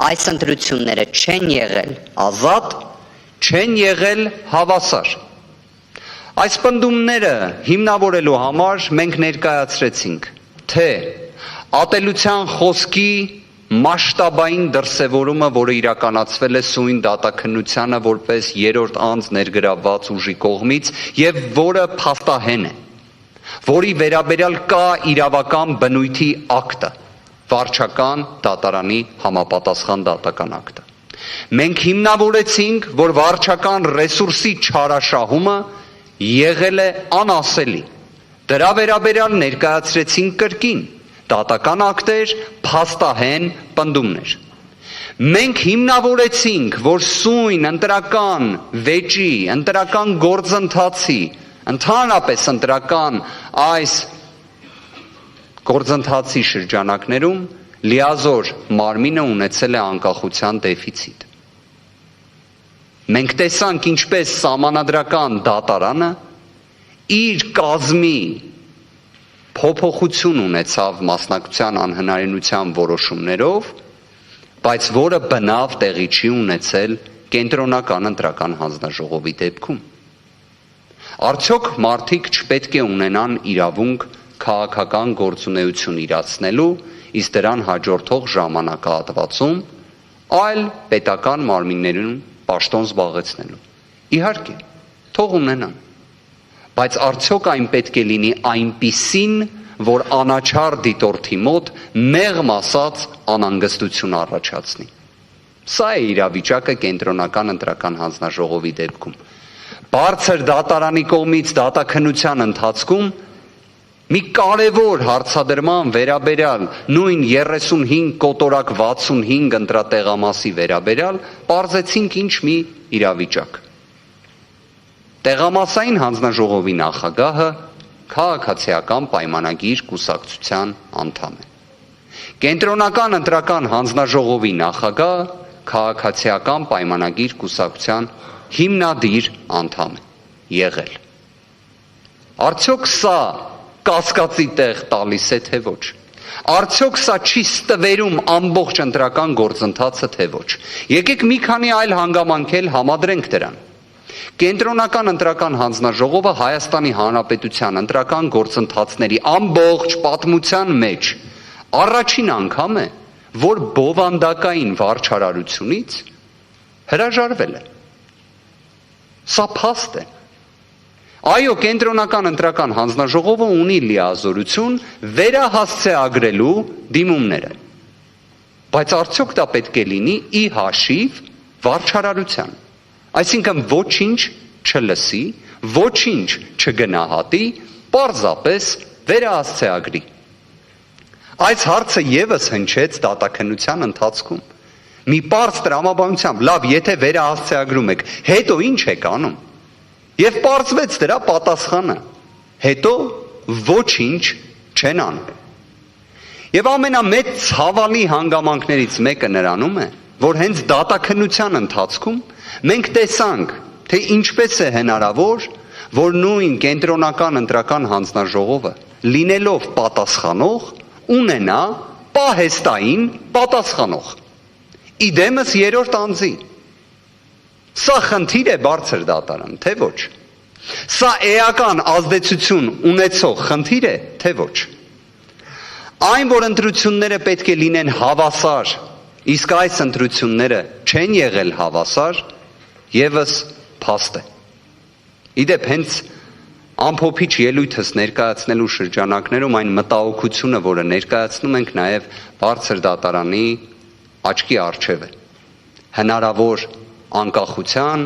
այս ընտրությունները չեն եղել ազատ, չեն եղել հավասար։ Այս պնդումները հիմնավորելու համար մենք ներկայացրեցինք, թե ատելության խոսքի մասշտաբային դրսևորումը, որը իրականացվել է սույն դատաքննությանը որպես երրորդ անձ ներգրավված ուժի կողմից եւ որը փաստահեն է, որի վերաբերյալ կա իրավական բնույթի ակտը, վարչական դատարանի համապատասխան դատական ակտը։ Մենք հիմնավորեցինք, որ վարչական ռեսուրսի չարաշահումը եղել է անասելի։ Դրա վերաբերյալ ներկայացրեցինք կրկին դատական ակտեր, փաստահեն պնդումներ։ Մենք հիմնավորեցինք, որ սույն ընտրական վեճի, ընտրական գործընթացի, ընդհանրապես ընտրական այս գործընթացի շրջանակներում լիազոր մարմինը ունեցել է անկախության դեֆիցիտ։ Մենք տեսանք ինչպես սահմանադրական դատարանը իր կազմի փոփոխություն ունեցավ մասնակցության անհնարինության որոշումներով, բայց որը բնավ տեղի չի ունեցել կենտրոնական ընտրական հանձնաժողովի դեպքում։ Արդյոք մարդիկ չպետք է ունենան իրավունք քաղաքական գործունեություն իրացնելու, իսկ դրան հաջորդող ժամանակահատվածում այլ պետական մարմիններում պաշտոն զբաղեցնելու։ Իհարկե, թող ունենան, բայց արդյոք այն պետք է լինի այնպիսին, որ անաչառ դիտորդի մոտ մեղմ ասած անհանգստություն առաջացնի։ Սա է իրավիճակը կենտրոնական ընտրական հանձնաժողովի դեպքում։ Բարձր դատարանի կողմից դատաքննության ընթացքում մի կարևոր հարցադրման վերաբերյալ նույն 35 կոտորակ 65 ընտրատեղամասի վերաբերյալ պարզեցինք ինչ մի իրավիճակ։ Տեղամասային հանձնաժողովի նախագահը քաղաքացիական պայմանագիր կուսակցության անդամ է։ Կենտրոնական ընտրական հանձնաժողովի նախագահը քաղաքացիական պայմանագիր կուսակցության հիմնադիր անդամ է եղել։ Արդյոք սա կասկածի տեղ տալիս է, թե ոչ։ Արդյոք սա չի ստվերում ամբողջ ընտրական գործընթացը, թե ոչ։ Եկեք մի քանի այլ հանգամանքել համադրենք դրան։ Կենտրոնական ընտրական հանձնաժողովը Հայաստանի Հանրապետության ընտրական գործընթացների ամբողջ պատմության մեջ առաջին անգամ է, որ բովանդակային վարչարարությունից հրաժարվել է։ Սա փաստ է։ Այո, կենտրոնական ընտրական հանձնաժողովը ունի լիազորություն վերահասցեագրելու դիմումները։ Բայց արդյոք դա պետք է լինի ի հաշիվ վարչարարության։ Այսինքն ոչինչ չլսի, ոչինչ չգնահատի, պարզապես վերահասցեագրի։ Այս հարցը եւս հնչեց դատաքննության ընթացքում։ Մի պարզ տրամաբանությամբ, լավ, եթե վերահասցեագրում եք, հետո ինչ եք անում։ Եվ պարզվեց դրա պատասխանը, հետո ոչինչ չեն անում։ Եվ ամենամեծ ցավալի հանգամանքներից մեկը նրանում է, որ հենց դատաքննության ընթացքում մենք տեսանք, թե ինչպես է հնարավոր, որ նույն կենտրոնական ընտրական հանձնաժողովը, լինելով պատասխանող, ունենա պահեստային պատասխանող։ Իդեմս երրորդ անձի։ Սա խնդիր է բարձր դատարան, թե ոչ։ Սա էական ազդեցություն ունեցող խնդիր է, թե ոչ։ Այն, որ ընտրությունները պետք է լինեն հավասար, իսկ այս ընտրությունները չեն եղել հավասար, եւս փաստ է։ Իդեպ հենց ամփոփիչ ելույթս ներկայացնելու շրջանակներում այն մտահոգությունը, որը ներկայացնում ենք նաև բարձր դատարանի աչքի առջև է։ Հնարավոր անկախության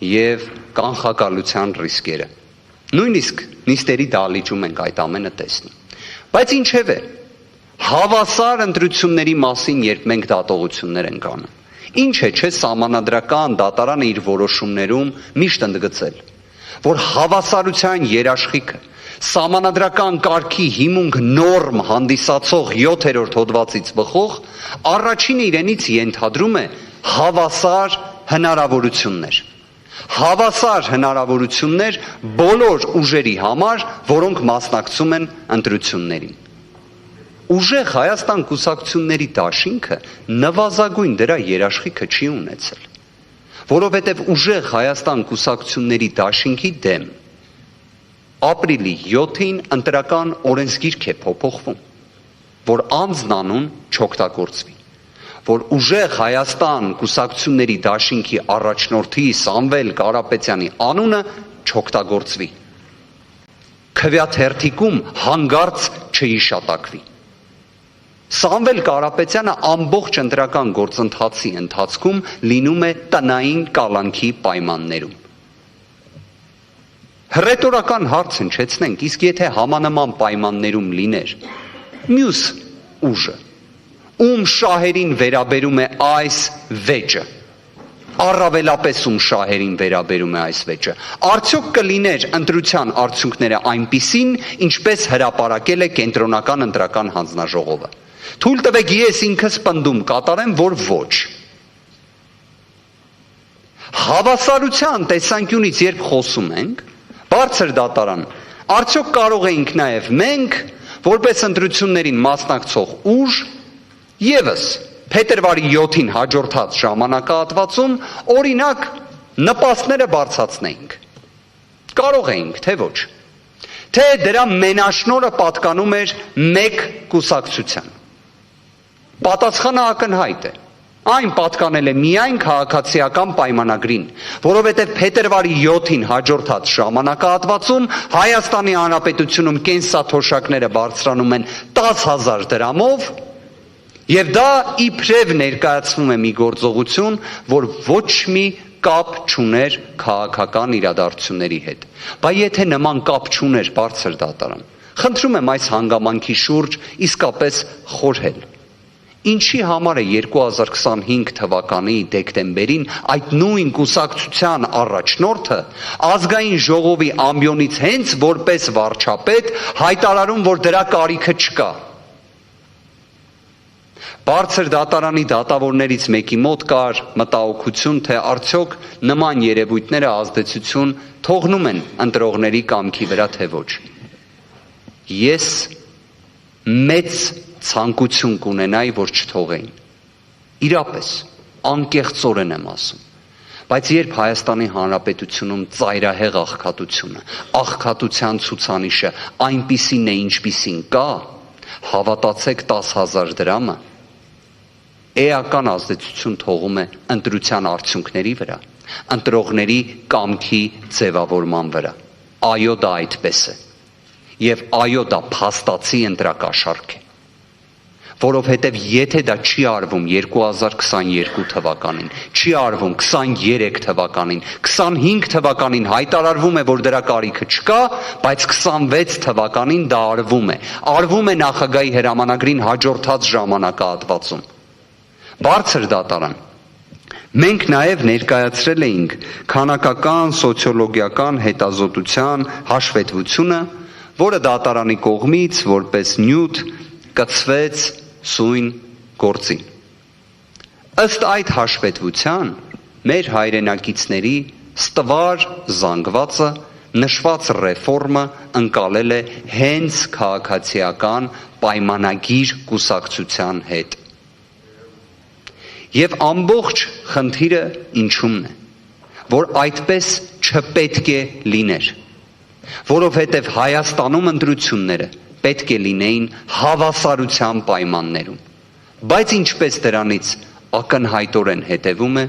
եւ կանխակալության ռիսկերը։ Նույնիսկ նիստերի դահլիճում ենք այդ ամենը տեսնում։ Բայց ինչևէ, հավասար ընտրությունների մասին երբ մենք դատողություններ ենք անում, ինչ է չէ սահմանադրական դատարանը իր որոշումներում միշտ ընդգծել, որ հավասարության երաշխիքը սահմանադրական կարգի հիմունք նորմ հանդիսացող 7-րդ հոդվածից բխող առաջինը իրենից ենթադրում է հավասար հնարավորություններ։ Հավասար հնարավորություններ բոլոր ուժերի համար, որոնք մասնակցում են ընտրություններին։ ուժեղ Հայաստան կուսակցությունների դաշինքը նվազագույն դրա երաշխիքը չի ունեցել, որովհետև ուժեղ Հայաստան կուսակցությունների դաշինքի դեմ ապրիլի 7-ին ընտրական օրենսգիրք է փոփոխվում, որ անձնանուն չօգտագործվի, որ ուժեղ Հայաստան կուսակցությունների դաշինքի առաջնորդի Սամվել Կարապետյանի անունը չօգտագործվի, քվեաթերթիկում հանգարց չհիշատակվի։ Սամվել Կարապետյանը ամբողջ ընտրական գործընթացի ընթացքում լինում է տնային կալանքի պայմաններում։ Հռետորական հարց հնչեցնենք, իսկ եթե համանման պայմաններում լիներ մյուս ուժը, ում շահերին վերաբերում է այս վեճը, առավելապես ում շահերին վերաբերում է այս վեճը, արդյոք կլիներ ընտրության արդյունքները այնպիսին, ինչպես հրապարակել է կենտրոնական ընտրական հանձնաժողովը։ Թույլ տվեք ես ինքս պնդում կատարեմ, որ ոչ։ Հավասարության տեսանկյունից երբ խոսում ենք, բարձր դատարան, արդյոք կարող էինք նաև մենք, որպես ընտրություններին մասնակցող ուժ, ևս փետրվարի 7-ին հաջորդած ժամանակահատվածում օրինակ նպաստները բարձրացնեինք։ Կարող էինք, թե ոչ։ Թե դրա մենաշնորհը պատկանում էր մեկ կուսակցության։ Պատասխանը ակնհայտ է։ Այն պատկանել է միայն քաղաքացիական պայմանագրին, որովհետև փետրվարի 7-ին հաջորդած ժամանակահատվածում Հայաստանի Հանրապետությունում կենսաթոշակները բարձրանում են 10,000 դրամով, եւ դա իբրև ներկայացվում է մի գործողություն, որ ոչ մի կապ չուներ քաղաքական իրադարձությունների հետ։ Բայց եթե նման կապ չուներ բարձր դատարան, խնդրում եմ այս հանգամանքի շուրջ իսկապես խորհել։ Ինչի համար է 2025 թվականի դեկտեմբերին այդ նույն կուսակցության առաջնորդը ազգային ժողովի ամբիոնից հենց որպես վարչապետ հայտարարում, որ դրա կարիքը չկա։ Բարձր դատարանի դատավորներից մեկի մոտ կար մտահոգություն, թե արդյոք նման երևույթները ազդեցություն թողնում են ընտրողների կամքի վրա, թե ոչ։ Ես մեծ ցանկություն կունենայի, որ չթողեին։ Իրապես, անկեղծորեն եմ ասում։ Բայց երբ Հայաստանի Հանրապետությունում ծայրահեղ աղքատությունը, աղքատության ցուցանիշը այնպիսին է, ինչպիսին կա, հավատացեք 10,000 դրամը էական ազդեցություն թողում է ընտրության արդյունքների վրա, ընտրողների կամքի ձևավորման վրա։ Այո, դա այդպես է։ Եվ այո, դա փաստացի ընտրակաշարք է։ Որովհետև եթե դա չի արվում 2022 թվականին, չի արվում 23 թվականին, 25 թվականին հայտարարվում է, որ դրա կարիքը չկա, բայց 26 թվականին դա արվում է։ Արվում է նախագահի հրամանագրին հաջորդած ժամանակահատվածում։ Բարձր դատարան։ Մենք նաև ներկայացրել էինք քանակական, սոցիոլոգիական հետազոտության հաշվետվությունը, որը դատարանի կողմից որպես նյութ կցվեց սույն գործին։ Ըստ այդ հաշվետվության մեր հայրենակիցների ստվար զանգվածը նշված ռեֆորմը ընկալել է հենց քաղաքացիական պայմանագիր կուսակցության հետ։ Եվ ամբողջ խնդիրը ինչումն է, որ այդպես չպետք է լիներ, որովհետև Հայաստանում ընտրությունները պետք է լինեին հավասարության պայմաններում, բայց ինչպես դրանից ակնհայտորեն հետևում է,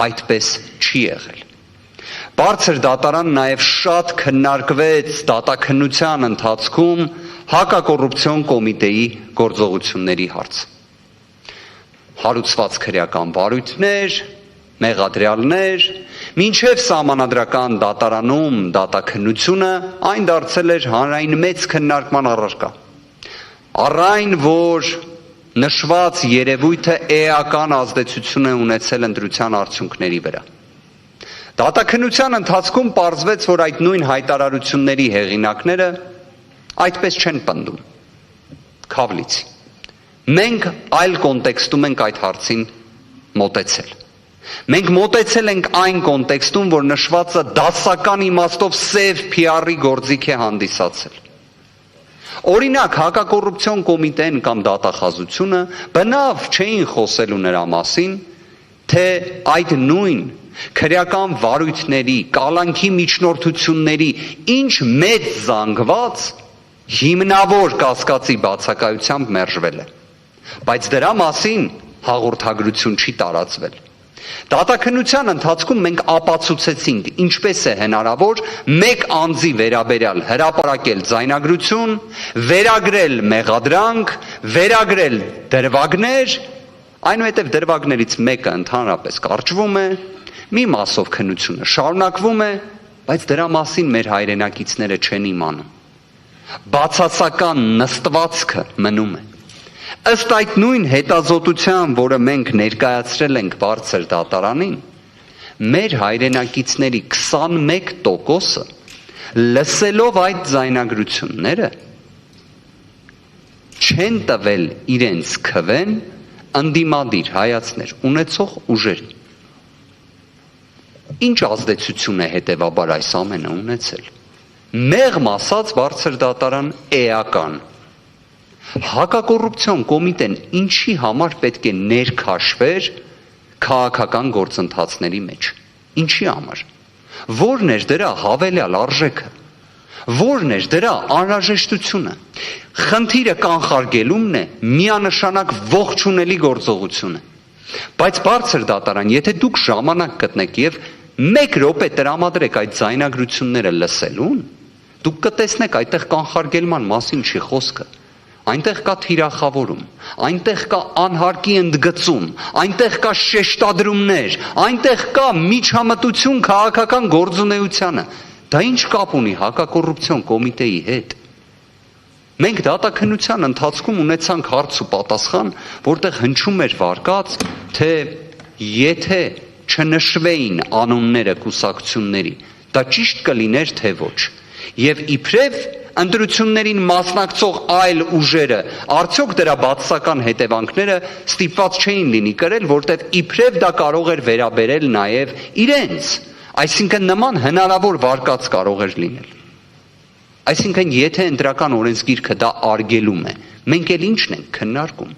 այդպես չի եղել։ Բարձր դատարան նաև շատ քննարկվեց դատաքննության ընթացքում հակակոռուպցիոն կոմիտեի գործողությունների հարց։ Հարուցված քրեական վարույթներ, մեղադրյալներ, մինչև սահմանադրական դատարանում դատաքննությունը այն դարձել էր հանրային մեծ քննարկման առարկա։ Առայն, որ նշված երևույթը էական ազդեցություն է ունեցել ընտրության արդյունքների վրա։ Դատաքննության ընթացքում պարզվեց, որ այդ նույն հայտարարությունների հեղինակները այդպես չեն պնդում։ Քավլիցի։ Մենք այլ կոնտեքստում ենք այդ հարցին մոտեցել։ Մենք մոտեցել ենք այն կոնտեքստում, որ նշվածը դասական իմաստով սև PR-ի գործիք է հանդիսացել։ Օրինակ, հակակոռուպցիոն կոմիտեն կամ դատախազությունը բնավ չէին խոսելու նրա մասին, թե այդ նույն քրեական վարույթների, կալանքի միջնորդությունների ինչ մեծ զանգված հիմնավոր կասկածի բացակայությամբ մերժվել է, բայց դրա մասին հաղորդագրություն չի տարածվել։ Դատաքննության ընթացքում մենք ապացուցեցինք, ինչպես է հնարավոր մեկ անձի վերաբերյալ հրապարակել ձայնագրություն, վերագրել մեղադրանք, վերագրել դրվագներ, այնուհետև դրվագներից մեկը ընդհանրապես կարճվում է, մի մասով քննությունը շարունակվում է, բայց դրա մասին մեր հայրենակիցները չեն իմանում։ Բացասական նստվածքը մնում է։ Ըստ այդ նույն հետազոտության, որը մենք ներկայացրել ենք բարձր դատարանին, մեր հայրենակիցների 21%-ը լսելով այդ ձայնագրությունները չեն տվել իրենց քվեն ընդդիմադիր հայացքներ ունեցող ուժերին։ Ինչ ազդեցություն է հետևաբար այս ամենը ունեցել։ Մեղմ ասած բարձր դատարան էական։ Հակակոռուպցիոն կոմիտեն ինչի համար պետք է ներքաշվեր քաղաքական գործընթացների մեջ։ Ինչի համար։ Որն էր դրա հավելյալ արժեքը։ Որն էր դրա անհրաժեշտությունը։ Խնդիրը կանխարգելումն է, միանշանակ ողջունելի գործողություն է։ Բայց բարձր դատարան, եթե դուք ժամանակ գտնեք եւ 1 րոպե տրամադրեք այդ ձայնագրությունները լսելուն, դուք կտեսնեք այդտեղ կանխարգելման մասին չի խոսքը։ Այնտեղ կա թիրախավորում, այնտեղ կա անհարկի ընդգծում, այնտեղ կա շեշտադրումներ, այնտեղ կա միջամտություն քաղաքական գործունեությանը։ Դա ինչ կապ ունի հակակոռուպցիոն կոմիտեի հետ։ Մենք դատաքննության ընթացքում ունեցանք հարց ու պատասխան, որտեղ հնչում էր վարկած, թե եթե չնշվեին անունները կուսակցությունների, դա ճիշտ կլիներ թե ոչ։ Եվ իբրև ընտրություններին մասնակցող այլ ուժերը արդյոք դրա բացասական հետևանքները ստիպված չէին լինի կրել, որտեղ իբրև դա կարող էր վերաբերել նաև իրենց, այսինքն նման հնարավոր վարկած կարող էր լինել։ Այսինքն եթե ընտրական օրենսգիրքը դա արգելում է, մենք էլ ինչն ենք քննարկում։